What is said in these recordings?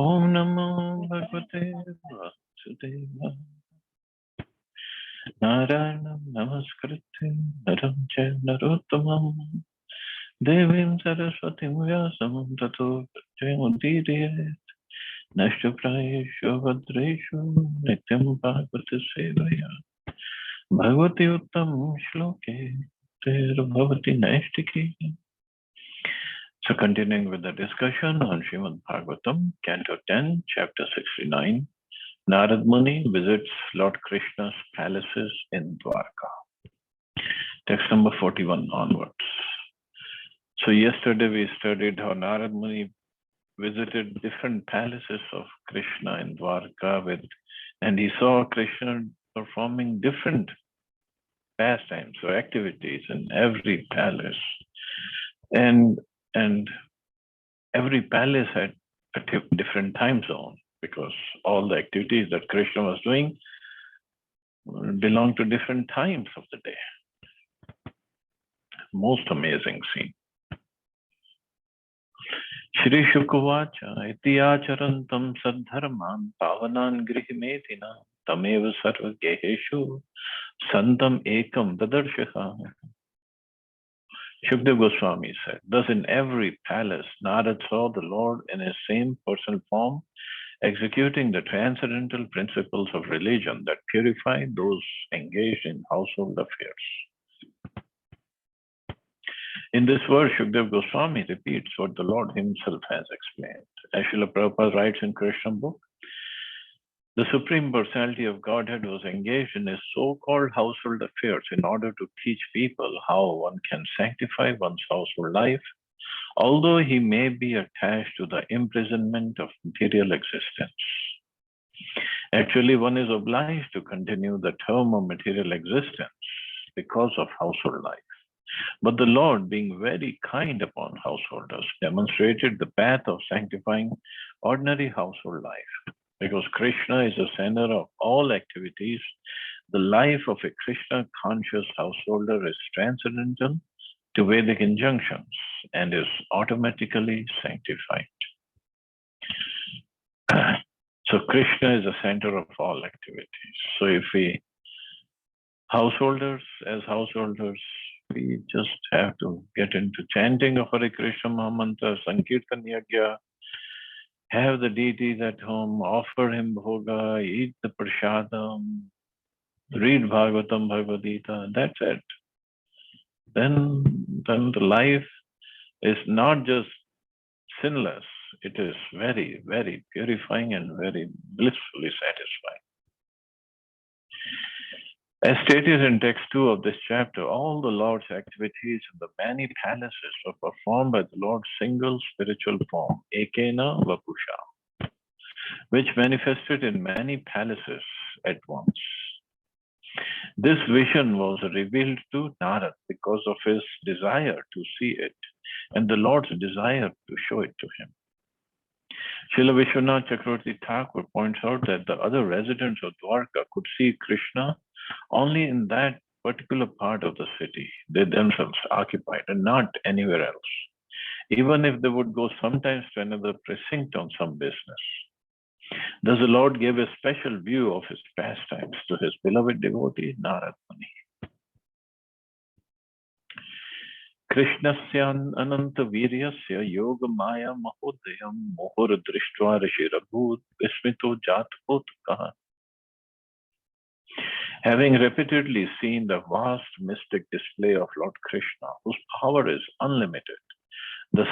Om Namo Bhagavate Vasudevaya. Narayanam Namaskritya Naram Cha Narottamam Devim Saraswatim Vyasam Tato Jayamudiriye Nashtaprayeshu Bhadreshu Nityam Bhagavate Sevaya Bhagavati Uttam Shloke Ter Bhavati Naistiki. So continuing with the discussion on Srimad Bhagavatam, Canto 10, Chapter 69, Narada Muni visits Lord Krishna's palaces in Dwarka. Text number 41 onwards. So yesterday we studied how Narada Muni visited different palaces of Krishna in Dwarka and he saw Krishna performing different pastimes or activities in every palace. And every palace had a different time zone because all the activities that Krishna was doing belonged to different times of the day. Most amazing scene. Shri Shukavacha itiyacharantam saddharman pavanan grihimetina tameva sarva geheshu santam ekam dadarshaka. Shukdev Goswami said, thus in every palace, Narad saw the Lord in his same personal form, executing the transcendental principles of religion that purify those engaged in household affairs. In this verse, Shukdev Goswami repeats what the Lord himself has explained. As Srila Prabhupada writes in Krishna book, the Supreme Personality of Godhead was engaged in his so-called household affairs in order to teach people how one can sanctify one's household life, although he may be attached to the imprisonment of material existence. Actually, one is obliged to continue the term of material existence because of household life. But the Lord, being very kind upon householders, demonstrated the path of sanctifying ordinary household life. Because Krishna is the center of all activities, the life of a Krishna-conscious householder is transcendental to Vedic injunctions and is automatically sanctified. So Krishna is the center of all activities. So if we, as householders, we just have to get into chanting of Hare Krishna Mahamantra, Sankirtan Yajna, have the deities at home, offer him bhoga, eat the prasadam, read Bhagavatam, Bhagavad Gita, that's it. Then the life is not just sinless, it is very, very purifying and very blissfully satisfying. As stated in text 2 of this chapter, all the Lord's activities in the many palaces were performed by the Lord's single spiritual form, Ekena Vapusha, which manifested in many palaces at once. This vision was revealed to Narada because of his desire to see it and the Lord's desire to show it to him. Srila Vishwanath Chakravarti Thakur points out that the other residents of Dwarka could see Krishna only in that particular part of the city they themselves occupied and not anywhere else, even if they would go sometimes to another precinct on some business. Thus the Lord gave a special view of his pastimes to his beloved devotee Narada Muni. Krishnasya ananta viryasya yoga maya mahodayam mohur drishtva rishirabhut vismito jatpotkaha. Having repeatedly seen the vast mystic display of Lord Krishna, whose power is unlimited, the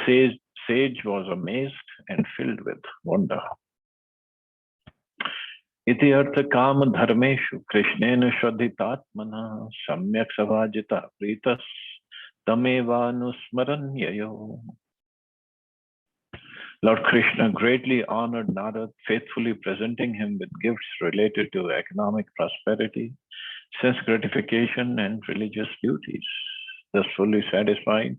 sage was amazed and filled with wonder. Iti artha kama dharmeshu krishnena shraddhitatmana samyak savajita pritas tameva nusmaranyayo. Lord Krishna greatly honored Narada, faithfully presenting him with gifts related to economic prosperity, sense gratification, and religious duties. Thus fully satisfied,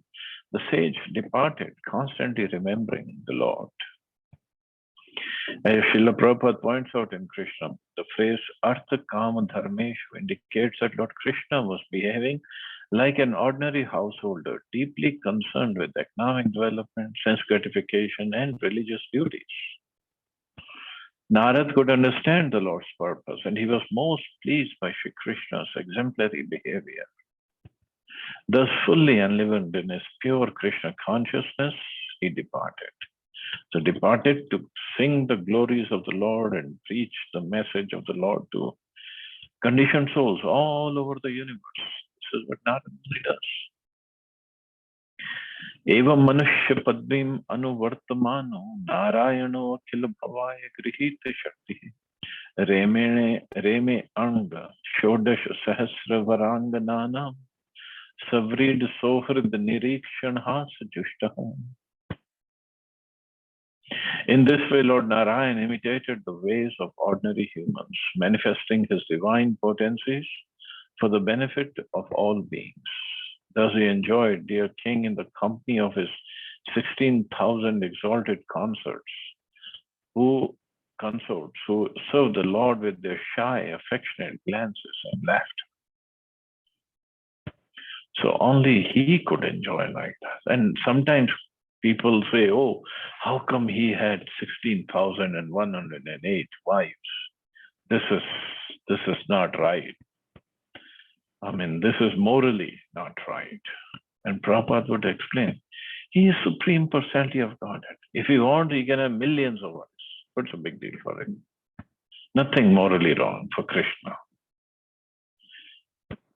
the sage departed, constantly remembering the Lord. As Srila Prabhupada points out in Krishna, the phrase Artha Kama Dharmeshu indicates that Lord Krishna was behaving like an ordinary householder, deeply concerned with economic development, sense gratification, and religious duties. Narad could understand the Lord's purpose, and he was most pleased by Sri Krishna's exemplary behavior. Thus, fully enlivened in his pure Krishna consciousness, he departed. So, departed to sing the glories of the Lord and preach the message of the Lord to conditioned souls all over the universe. This is what Narada Muni does. एवं मनुष्य पद्मीम अनुवर्तमानो नारायणो अखिल भवाय गृहीत शक्ति रेमे अंग षोडश सहस्र वरांगनानाम सव्रीड सोहृद निरीक्षण हास जुष्ट. In this way, Lord Narayan imitated the ways of ordinary humans, manifesting his divine potencies for the benefit of all beings. Thus he enjoyed, dear king, in the company of his 16,000 exalted consorts who served the Lord with their shy, affectionate glances and laughter. So only he could enjoy like that. And sometimes people say, oh, how come he had 16,108 wives? This is not right. I mean, this is morally not right. And Prabhupada would explain, he is Supreme Personality of Godhead. If he wants, he can have millions of wives. What's a big deal for him? Nothing morally wrong for Krishna.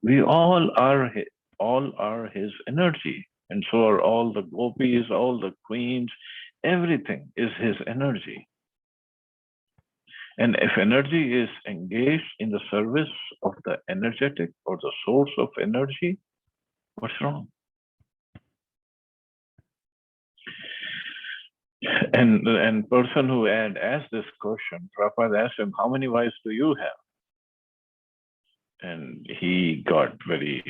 We all are his energy. And so are all the gopis, all the queens, everything is his energy. And if energy is engaged in the service of the energetic or the source of energy, what's wrong? And person who had asked this question, Prabhupada asked him, how many wives do you have? And he got very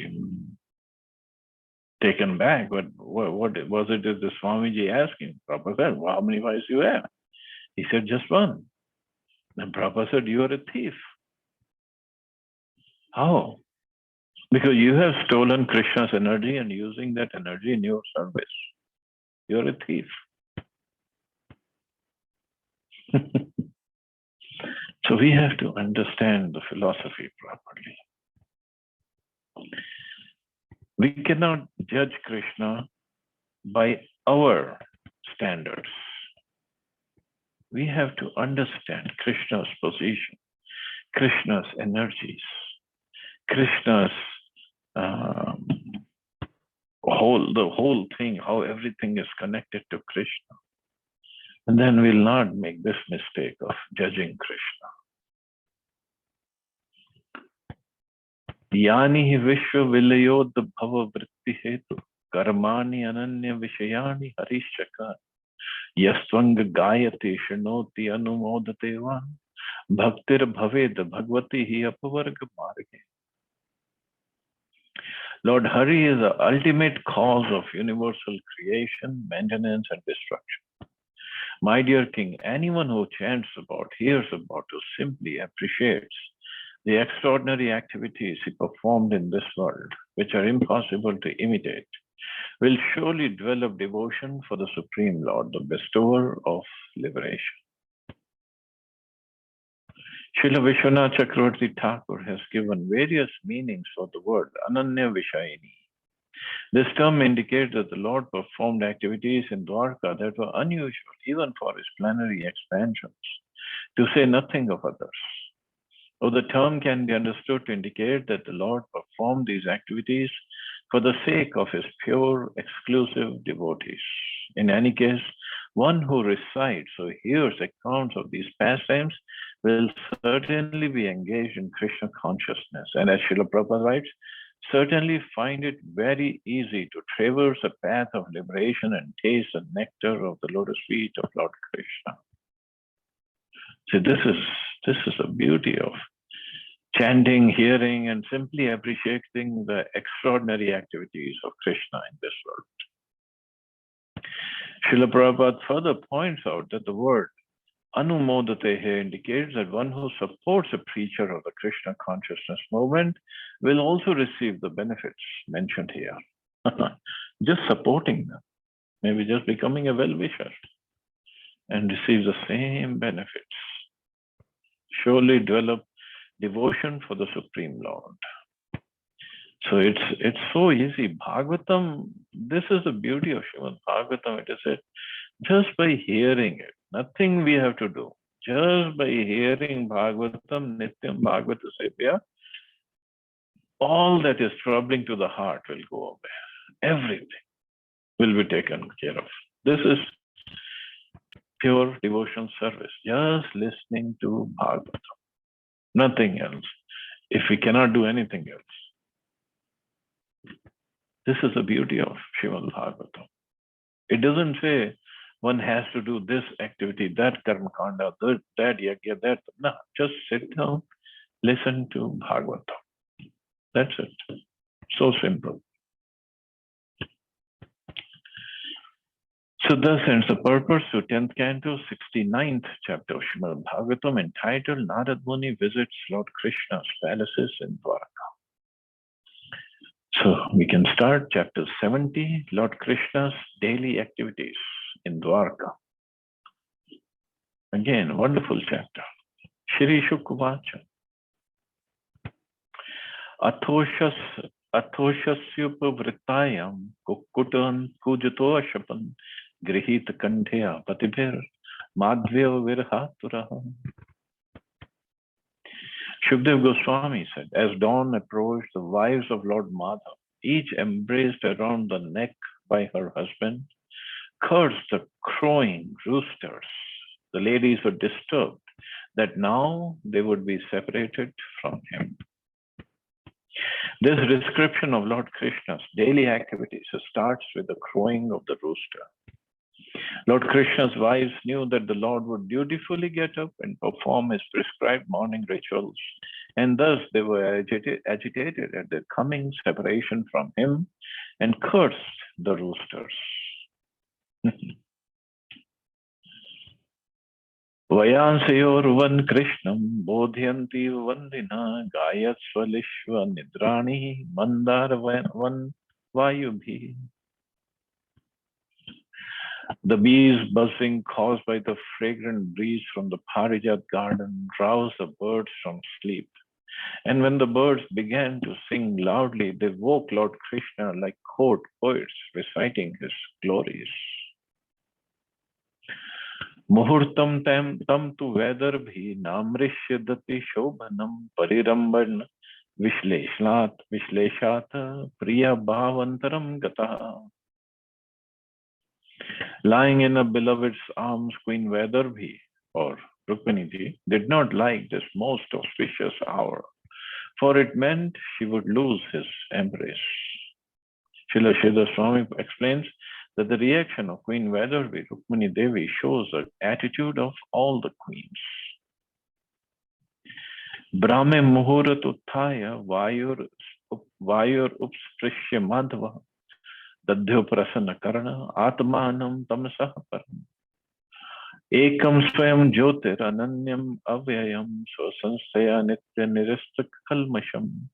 taken back. What was it that the Swamiji asked him? Prabhupada said, well, how many wives do you have? He said, just one. And Prabhupada said, you are a thief. How? Because you have stolen Krishna's energy and using that energy in your service. You're a thief. So we have to understand the philosophy properly. We cannot judge Krishna by our standards. We have to understand Krishna's position, Krishna's energies, Krishna's the whole thing, how everything is connected to Krishna. And then we'll not make this mistake of judging Krishna. Yani hi vishwa vilayod bhava vritti hetu karmani ananya vishayani harishaka yastvang gayati shanoti anumodate va bhaktir bhaved bhagvati hi apavarga marge. Lord Hari is the ultimate cause of universal creation, maintenance, and destruction. My dear King, anyone who chants about, hears about, or simply appreciates the extraordinary activities he performed in this world, which are impossible to imitate, will surely develop devotion for the Supreme Lord, the bestower of liberation. Srila Vishwanath Chakravarti Thakur has given various meanings for the word Ananya Vishayini. This term indicates that the Lord performed activities in Dwarka that were unusual even for his plenary expansions, to say nothing of others. Or the term can be understood to indicate that the Lord performed these activities for the sake of his pure, exclusive devotees. In any case, one who recites or hears accounts of these pastimes will certainly be engaged in Krishna consciousness. And as Srila Prabhupada writes, certainly find it very easy to traverse a path of liberation and taste the nectar of the lotus feet of Lord Krishna. See, this is the beauty of chanting, hearing, and simply appreciating the extraordinary activities of Krishna in this world. Srila Prabhupada further points out that the word Anumodate here indicates that one who supports a preacher of the Krishna consciousness movement will also receive the benefits mentioned here. Just supporting them, maybe just becoming a well-wisher and receive the same benefits. surely develop devotion for the Supreme Lord. So it's so easy. Bhagavatam, this is the beauty of Srimad Bhagavatam. It is said, just by hearing it, nothing we have to do. Just by hearing Bhagavatam, Nityam Bhagavata Sevya, all that is troubling to the heart will go away. Everything will be taken care of. This is pure devotion service. Just listening to Bhagavatam. Nothing else. If we cannot do anything else. This is the beauty of Srimad Bhagavatam. It doesn't say one has to do this activity, that karma kanda, that yagya, that. No, just sit down, listen to Bhagavatam. That's it. So simple. So thus ends the purpose to 10th canto, 69th chapter of Srimad Bhagavatam, entitled Narada Muni visits Lord Krishna's palaces in Dwarka. So we can start chapter 70, Lord Krishna's daily activities in Dwarka. Again, wonderful chapter. Shri Shukvacha. Athoshasupavrittayam kukutan pujato ashapan grihita kandhya patibhir madhvya virhaturaha. Shukdev Goswami said, as dawn approached, the wives of Lord Madhav, each embraced around the neck by her husband, cursed the crowing roosters. The ladies were disturbed that now they would be separated from him. This description of Lord Krishna's daily activities starts with the crowing of the rooster. Lord Krishna's wives knew that the Lord would dutifully get up and perform his prescribed morning rituals, and thus they were agitated at their coming separation from him and cursed the roosters. Vayansayorvan Krishnam bodhyanti vandina gayatsvalishva nidrani mandaravan vayubhi. The bees buzzing caused by the fragrant breeze from the Parijat garden roused the birds from sleep. And when the birds began to sing loudly, they woke Lord Krishna like court poets reciting his glories. Muhurtam tam tu vedarbhi namrishyadati shobhanam pariramban vishleshata priya bhavantaram gata. Lying in a beloved's arms, Queen Vedarbhi, or Rukminiji, did not like this most auspicious hour, for it meant she would lose his embrace. Srila Sridhar Swami explains that the reaction of Queen Vedarbhi, Rukmini Devi, shows the attitude of all the queens. Brahme muhurat uthaya vayur upsprishya madhva Dadhyo prasanna karana atmanam tamasah param. Ekam swayam jyotir ananyam avyayam swasansaya nitya niristak kalmasham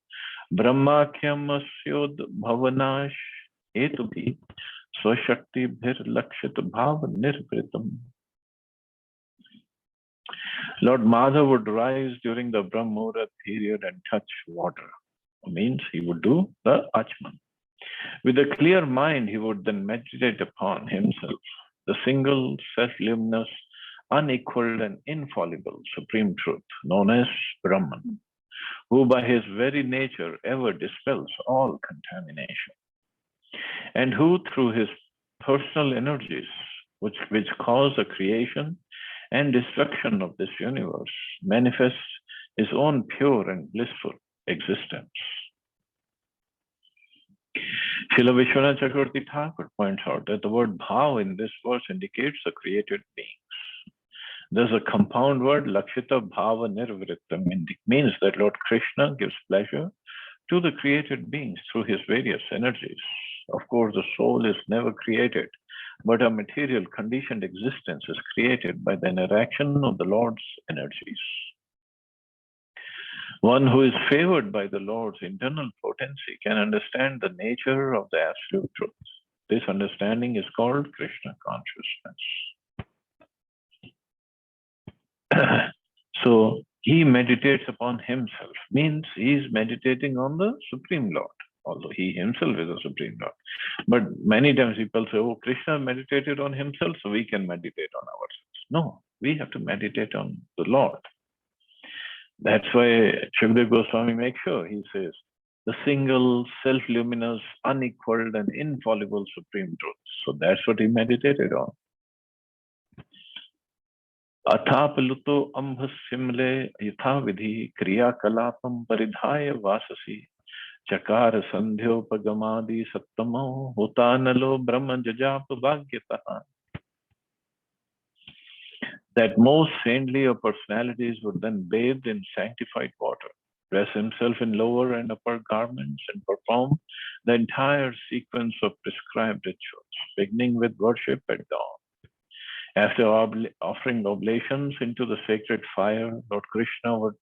brahmakhyam asyod bhavanash etubhi swashakti bhir lakshit bhav nirvritam. Lord Madhav would rise during the Brahmurat period and touch water. Means he would do the achman. With a clear mind, he would then meditate upon himself, the single, self-luminous, unequaled and infallible supreme truth known as Brahman, who by his very nature ever dispels all contamination, and who through his personal energies, which cause the creation and destruction of this universe, manifests his own pure and blissful existence. Srila Vishwanath Chakravarti Thakur points out that the word bhav in this verse indicates the created beings. Thus, a compound word, lakshita bhava nirvrittam, means that Lord Krishna gives pleasure to the created beings through his various energies. Of course, the soul is never created, but a material conditioned existence is created by the interaction of the Lord's energies. One who is favored by the Lord's internal potency can understand the nature of the absolute truth. This understanding is called Krishna consciousness. So, He meditates upon himself, means he is meditating on the Supreme Lord, although he himself is the Supreme Lord. But many times people say, oh, Krishna meditated on himself, so we can meditate on ourselves. No, we have to meditate on the Lord. That's why Shukdev Goswami makes sure, he says, the single, self-luminous, unequaled and infallible Supreme Truth. So that's what he meditated on. Athapaluto ambhasimle yatha vidhi kriya kalapam paridhaya vasasi chakara sandhyopagamadi sattamo hutanalo brahma jajapa bhagyataha. That most saintly of personalities would then bathe in sanctified water, dress himself in lower and upper garments, and perform the entire sequence of prescribed rituals, beginning with worship at dawn. After offering oblations into the sacred fire, Lord Krishna would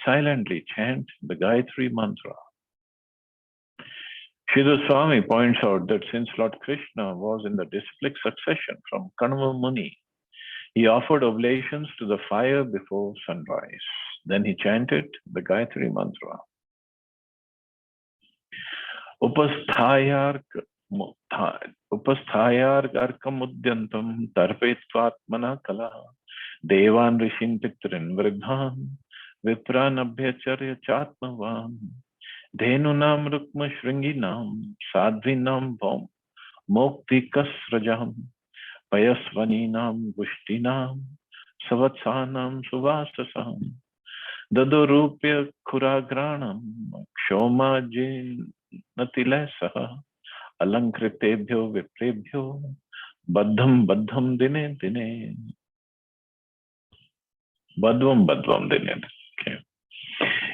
silently chant the Gayatri Mantra. Sridhar Swami points out that since Lord Krishna was in the disciplic succession from Kanva Muni, he offered oblations to the fire before sunrise. Then he chanted the Gayatri Mantra. Upasthayarkamudyantam tarpetvatmana kala devan rishin pitrin vridhan vipran abhyacharya chatmavan dhenunam rukma shringinam sadvinam vom moktikas rajam payasvaninam gushtinam savatsanam suvasasam dadorupya kuragranam kshomajinnatilesaha alankritebhyo viprebhyo baddham dine dine. Badvam dine. Okay.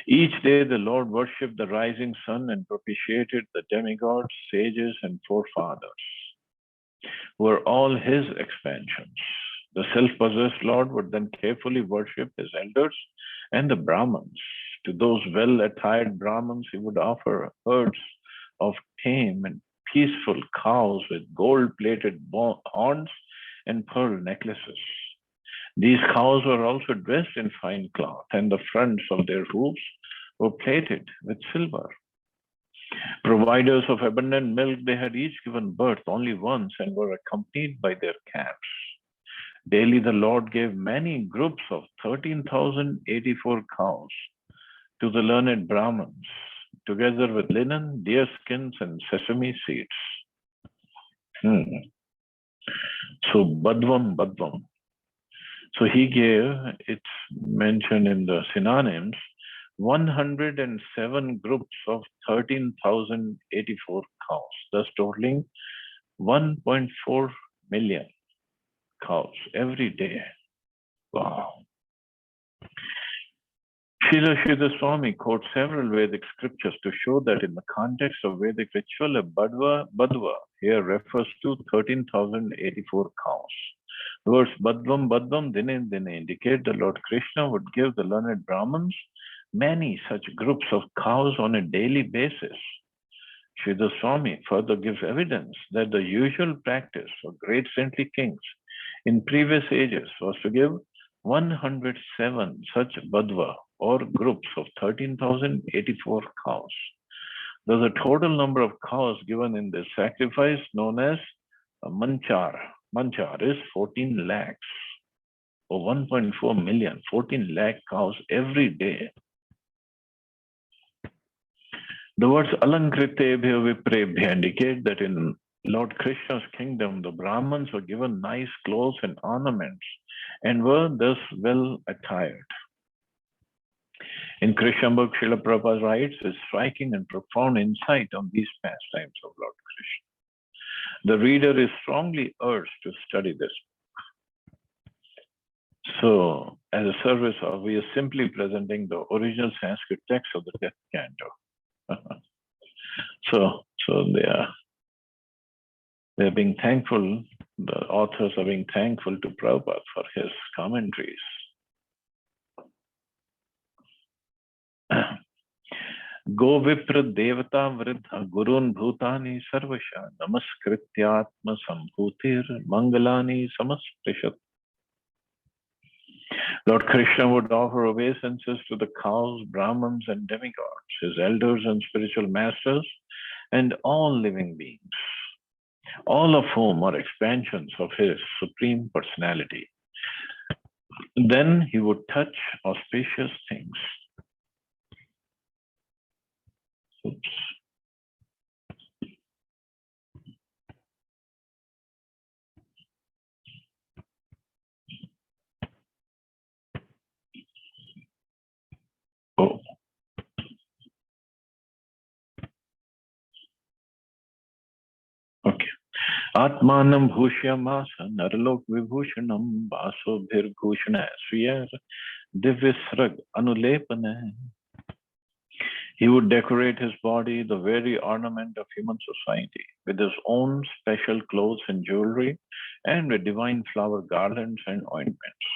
Each day the Lord worshipped the rising sun and propitiated the demigods, sages and forefathers, who were all his expansions. The self-possessed Lord would then carefully worship his elders and the Brahmins. To those well-attired Brahmins, he would offer herds of tame and peaceful cows with gold-plated horns and pearl necklaces. These cows were also dressed in fine cloth, and the fronts of their hooves were plated with silver. Providers of abundant milk, they had each given birth only once and were accompanied by their calves. Daily the Lord gave many groups of 13,084 cows to the learned Brahmins, together with linen, deer skins, and sesame seeds. So Badvam. So he gave, it's mentioned in the synonyms, 107 groups of 13,084 cows, thus totaling 1.4 million cows every day. Wow. Srila Swami quotes several Vedic scriptures to show that in the context of Vedic ritual, a Badva here refers to 13,084 cows. The words Badvam Dine indicate that Lord Krishna would give the learned Brahmins many such groups of cows on a daily basis. Srila Swami further gives evidence that the usual practice for great saintly kings in previous ages was to give 107 such Badva or groups of 13,084 cows. Thus, the total number of cows given in this sacrifice, known as a manchar is 14 lakhs or 1.4 million, 14 lakh cows every day. The words alankritebhyo viprebhyo indicate that in Lord Krishna's kingdom, the Brahmins were given nice clothes and ornaments and were thus well attired. In Krishna book, Srila Prabhupada writes a striking and profound insight on these pastimes of Lord Krishna. The reader is strongly urged to study this book. So, as a service, we are simply presenting the original Sanskrit text of the 10th canto. So they are being thankful, the authors are being thankful to Prabhupada for his commentaries. Go Vipra Devata Vridha Gurun Bhutani Sarvasha Namaskrityatma Sambhutir Mangalani Samasprishat. Lord Krishna would offer obeisances to the cows, Brahmins, and demigods, his elders and spiritual masters, and all living beings, all of whom are expansions of his supreme personality. Then he would touch auspicious things. Oops. Oh, okay. Atmanam bhushyamasa narlok vibhushanam vaso bhirgushana swiyar divisrag anulepane. He would decorate his body, the very ornament of human society, with his own special clothes and jewelry, and with divine flower garlands and ointments.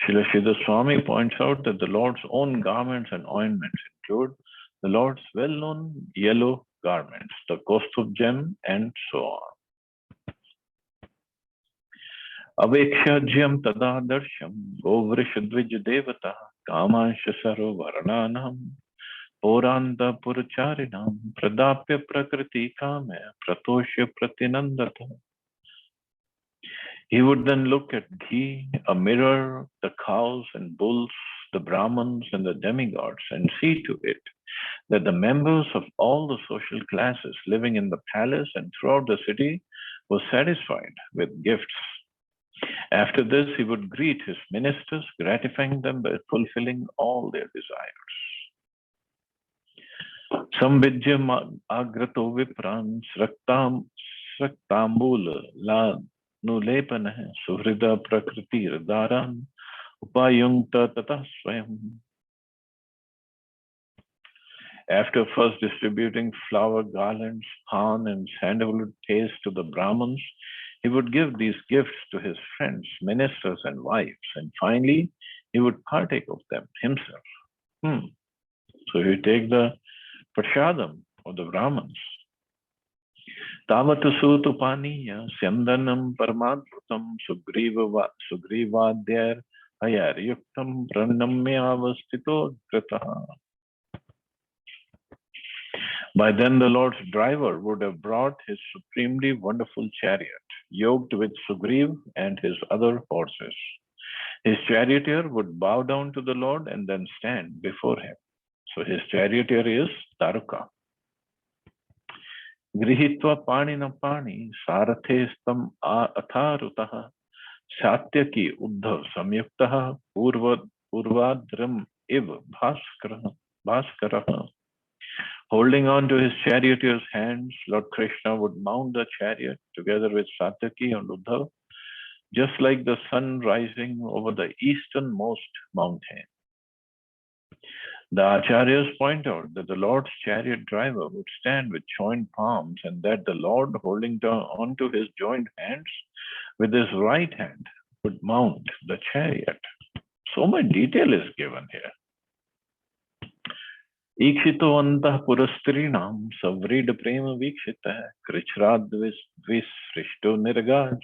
Srila Sridhar Swami points out that the Lord's own garments and ointments include the Lord's well-known yellow garments, the Kaustubh gem, and so on. Avekshajyam tadadarsham govrishadvij devata kamansha sarovarananam Poranda Puracharinam Pradapya Prakriti Kame Pratoshya Pratinandata. He would then look at ghee, a mirror, the cows and bulls, the Brahmins and the demigods, and see to it that the members of all the social classes living in the palace and throughout the city were satisfied with gifts. After this, he would greet his ministers, gratifying them by fulfilling all their desires. Samvidyam agrato viprans raktambula la nulepana suhrida prakriti radaran upayungta tata swayam. After first distributing flower garlands, pan, and sandalwood paste to the Brahmins, he would give these gifts to his friends, ministers, and wives, and finally he would partake of them himself. So he would take the prashadam of the Brahmins. Tavatu sutu paniya syandanam paramadrutam sugrivadhyar hayar yuktam pranamyavastito kritaha. By then the Lord's driver would have brought his supremely wonderful chariot, yoked with Sugriv and his other horses. His charioteer would bow down to the Lord and then stand before him. So his charioteer is Dwarka. Grihitva panina pani saratestam atharutaha satyaki uddhav samyuktaha purvadram iv bhaskaraha. Holding on to his charioteer's hands, Lord Krishna would mount the chariot together with Satyaki and Uddhav, just like the sun rising over the easternmost mountain. The Acharyas point out that the Lord's chariot driver would stand with joined palms and that the Lord, holding onto his joined hands with his right hand, would mount the chariot. So much detail is given here. Ikshitavantah purastrinam savrid prema vikshita krichrad visrishto nirgaj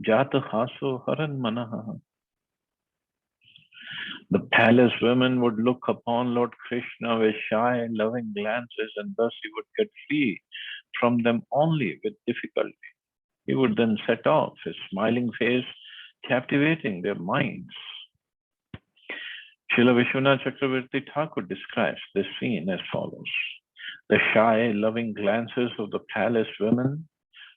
jata haso haran manaha. The palace women would look upon Lord Krishna with shy, loving glances, and thus he would get free from them only with difficulty. He would then set off, his smiling face captivating their minds. Srila Vishwanath Chakravarti Thakur describes this scene as follows. The shy, loving glances of the palace women,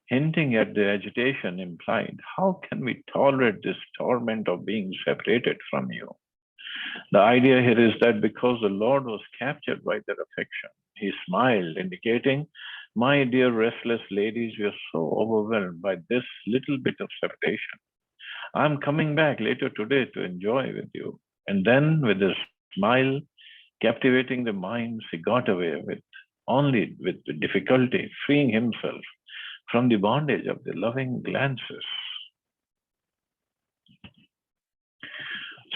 hinting at their agitation, implied, how can we tolerate this torment of being separated from you? The idea here is that because the Lord was captured by their affection, he smiled, indicating, my dear restless ladies, you are so overwhelmed by this little bit of separation. I'm coming back later today to enjoy with you. And then, with a smile captivating the minds, he got away with difficulty, freeing himself from the bondage of the loving glances.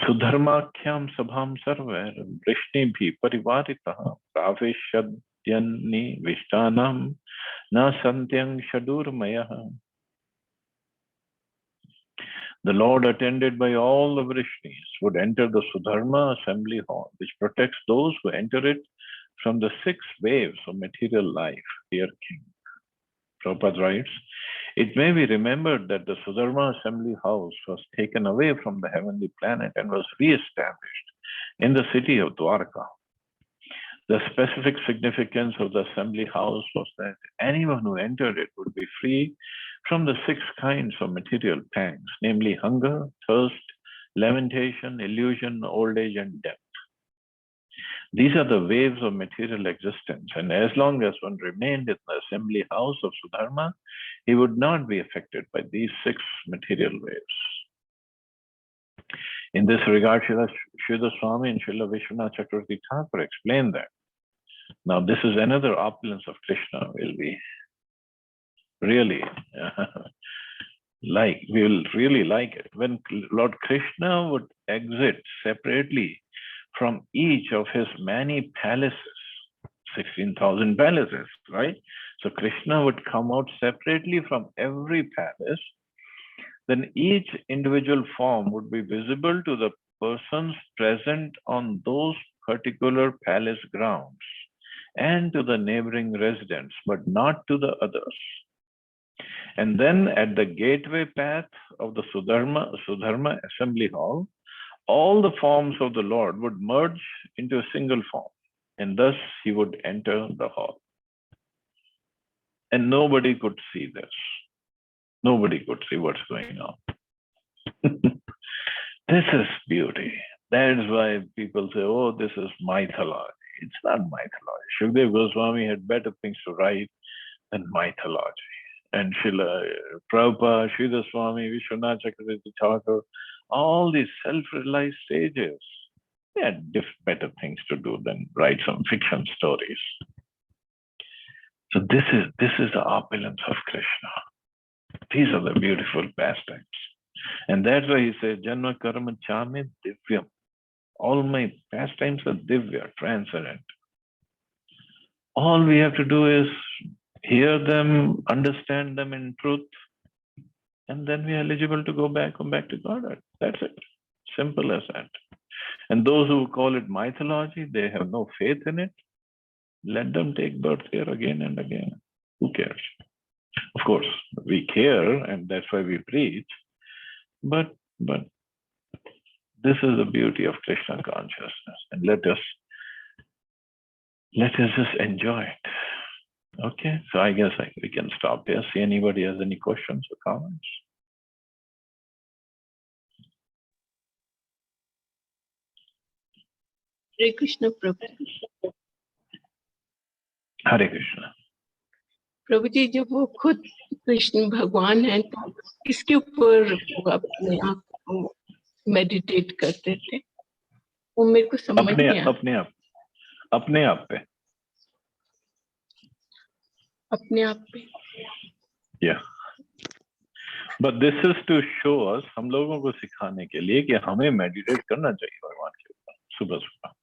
Sudharmakhyam sabham sarver brishnibhi parivaritaha praveshadyanni vishtanam na santyang shadurmayaha. The Lord, attended by all the Vrishnis, would enter the Sudharma assembly hall, which protects those who enter it from the 6 waves of material life. Dear King. Prabhupada writes, it may be remembered that the Sudharma assembly house was taken away from the heavenly planet and was re-established in the city of Dwarka. The specific significance of the assembly house was that anyone who entered it would be free from the 6 kinds of material pangs, namely hunger, thirst, lamentation, illusion, old age, and death. These are the waves of material existence, and as long as one remained in the assembly house of Sudharma, he would not be affected by these 6 material waves. In this regard, Srila Swami and Srila Vishwanath Chakravarti Thakur explain that. Now, this is another opulence of Krishna. Will be really we will really like it. When Lord Krishna would exit separately from each of his many palaces, 16,000 palaces, right? So Krishna would come out separately from every palace. Then each individual form would be visible to the persons present on those particular palace grounds and to the neighboring residents, but not to the others. And then at the gateway path of the Sudharma assembly hall, all the forms of the Lord would merge into a single form, and thus he would enter the hall. And nobody could see this. Nobody could see what's going on. This is beauty. That is why people say, oh, this is mythology. It's not mythology. Shukdev Goswami had better things to write than mythology. And Srila Prabhupada, Srila Swami, Vishwanath Chakravarti Thakur, all these self-realized sages, they had better things to do than write some fiction stories. So this is the opulence of Krishna. These are the beautiful pastimes. And that's why he says, Janma Karma Chame Divyam. All my pastimes are divya, transcendent. All we have to do is hear them, understand them in truth, and then we are eligible to come back to God. That's it. Simple as that. And those who call it mythology, they have no faith in it. Let them take birth here again and again. Who cares? Of course, we care, and that's why we preach. But this is the beauty of Krishna consciousness, and let us just enjoy it. Okay, so I guess we can stop here. See anybody has any questions or comments? Hare Krishna, Prabhu. Hare Krishna. प्रभु जी जब वो खुद कृष्ण भगवान हैं तो किसके ऊपर वो अपने आप को मेडिटेट करते थे? वो मेरे को समझ नहीं आया। अपने आप पे। Yeah. But this is to show us, हम लोगों को सिखाने के लिए कि हमें मेडिटेट करना चाहिए भगवान के ऊपर सुबह सुबह।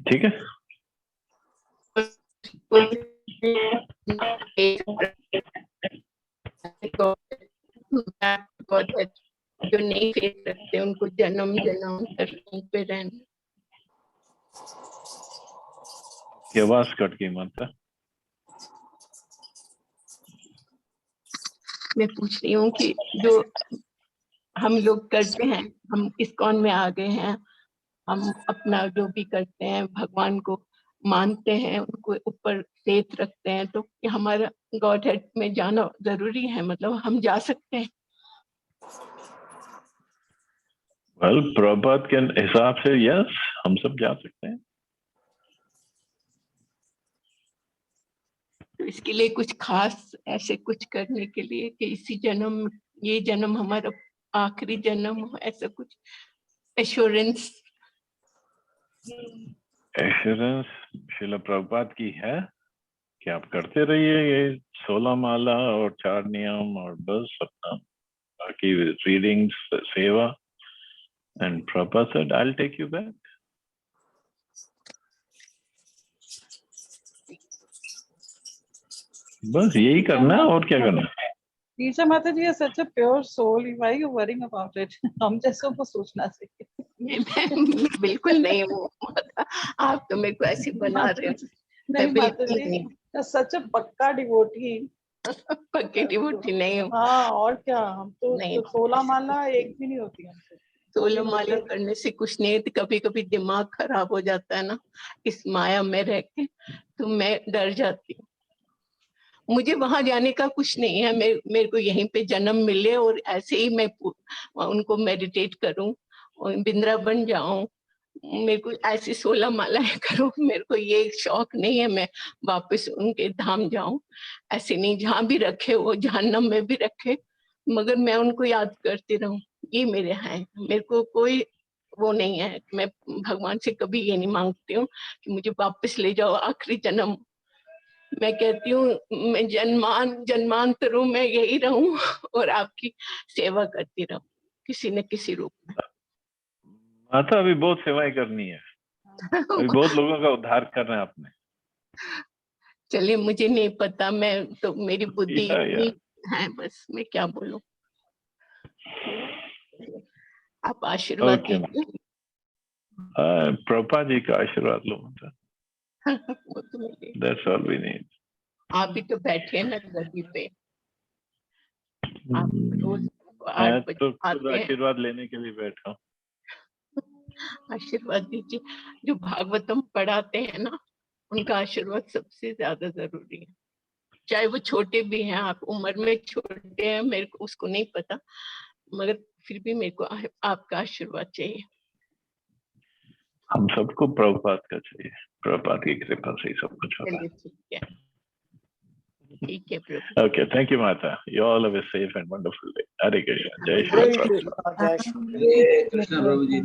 ठीक है? जो नहीं फेस रखते उनको जन्म कहीं पे रहना। की आवाज कट गई माता। मैं पूछ रही हूँ कि जो हम लोग करते हैं, हम इस्कॉन में आ गए हैं, हम अपना जो भी करते हैं भगवान को मानते हैं, उनको ऊपर फेथ रखते हैं, तो हमारा गॉड हेड में जाना जरूरी है? मतलब हम जा सकते हैं? Well, प्रभात के हिसाब से यस, हम सब जा सकते हैं। तो इसके लिए कुछ खास ऐसे कुछ करने के लिए कि इसी जन्म, ये जन्म हमारा आखिरी जन्म हो, ऐसा कुछ एश्योरेंस श्रील प्रभुपाद की है कि आप करते रहिए ये 16 माला और 4 नियम और बस अपना बाकी रीडिंग्स, सेवा। And Prabhupada said, I'll take you back. बस यही करना है और क्या करना है। टीचर माता जी, such a pure soul, why you worrying about it? हम जैसों को सोचना चाहिए। बिल्कुल नहीं वो आप तो मेरे को ऐसी बना रहे हो। नहीं माता जी, सच अ पक्का डिवोटी। पक्की डिवोटी नहीं हूँ। हाँ और क्या, हम तो नहीं। 16 माला एक भी नहीं होती हमसे। 16 माला करने से कुछ नहीं, कभी कभी दिमाग खराब हो जाता है ना इस माया में रह के, तो मैं डर जाती हूँ। मुझे वहां जाने का कुछ नहीं है, मेरे को यहीं पे जन्म मिले और ऐसे ही मैं उनको मेडिटेट करूं और वृंदावन जाऊं, मेरे को ऐसी 16 मालाएं करूं। मेरे को ये शौक नहीं है मैं वापस उनके धाम जाऊं, ऐसे नहीं, जहां भी रखे वो जहन्नम में भी रखे मगर मैं उनको याद करती रहूं, ये मेरे हैं। मेरे को कोई वो नहीं है, मैं भगवान से कभी ये नहीं मांगती हूँ कि मुझे वापस ले जाओ आखिरी जन्म। मैं कहती हूँ मैं जन्मांतरों में यही रहूं और आपकी सेवा करती रहूं किसी न किसी रूप में। माता अभी बहुत सेवाएं करनी है, अभी बहुत लोगों का उद्धार करना है आपने। चलिए मुझे नहीं पता, मैं तो मेरी बुद्धि या। इतनी है, बस मैं क्या बोलूं। आप आशीर्वाद ओके, दीजिए। प्रभुपाद जी का आशीर्वाद लो माता। वो तो मेरे, That's all we need. आप भी तो बैठे ना गद्दी पे, आप रोज 8 मैं बजे तो खुद आते हैं। आशीर्वाद लेने के लिए बैठा हूँ। आशीर्वाद दीजिए, जो भागवतम पढ़ाते हैं ना उनका आशीर्वाद सबसे ज्यादा जरूरी है, चाहे वो छोटे भी हैं, आप उम्र में छोटे हैं, मेरे को उसको नहीं पता, मगर फिर भी मेरे को आपका आशीर्वाद चाहिए। हम सबको प्रभुपाद का चाहिए, प्रभुपाद की कृपा से ही सब कुछ होता है। ठीक है, ठीक है प्रभु। Okay, thank you माता, you all have a safe and wonderful day. Hare Krishna, जय श्री Very प्रभुपाद। good. हरे कृष्ण प्रभु जी।